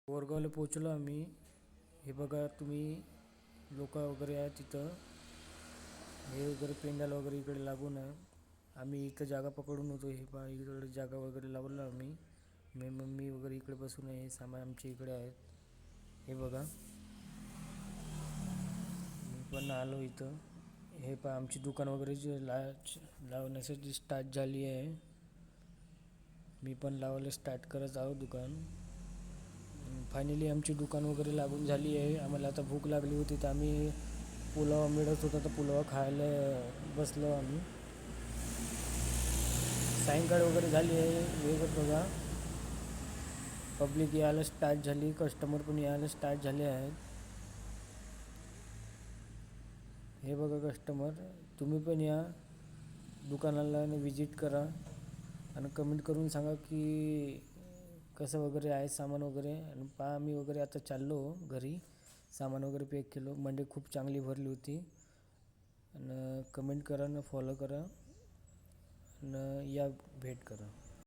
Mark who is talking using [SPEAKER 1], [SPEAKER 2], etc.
[SPEAKER 1] बोरगावला पोचलो आम्ही. हे बघा तुम्ही, लोक वगैरे आहे तिथं. हे वगैरे पेंडाल वगैरे इकडे लागून आहे. आम्ही इथं जागा पकडून होतो. हे पहा इकडे जागा वगैरे लावलं आम्ही. मी मम्मी वगैरे इकडे बसून आहे. हे सामान आमच्या इकडे आहेत. हे बघा, मी पण आलो इथं. हे पहा आमची दुकान वगैरे जे लावण्यासाठी स्टार्ट झाली आहे. मी पण लावायला स्टार्ट करत आहो दुकान. फायनली आमची दुकान वगैरे लागून झाली आहे. आम्हाला आता भूक लागली होती तर आम्ही पुलाव मिळत होता तर पुलाव खायला बसलो आम्ही. सायंकाळ वगैरे झाली आहे. वेगळं बघा, पब्लिक यायला स्टार्ट झाली, कस्टमर पण यायला स्टार्ट झाले आहेत. हे बघा कस्टमर, तुम्ही पण या दुकानाला आणि विजिट करा आणि कमेंट करून सांगा की कसं वगैरे आहे सामान वगैरे. आणि पहा आम्ही वगैरे आता चाललो घरी. सामान वगैरे पॅक केलं. मंडई खूप चांगली भरली होती. आणि कमेंट करा आणि फॉलो करा आणि या भेट करा.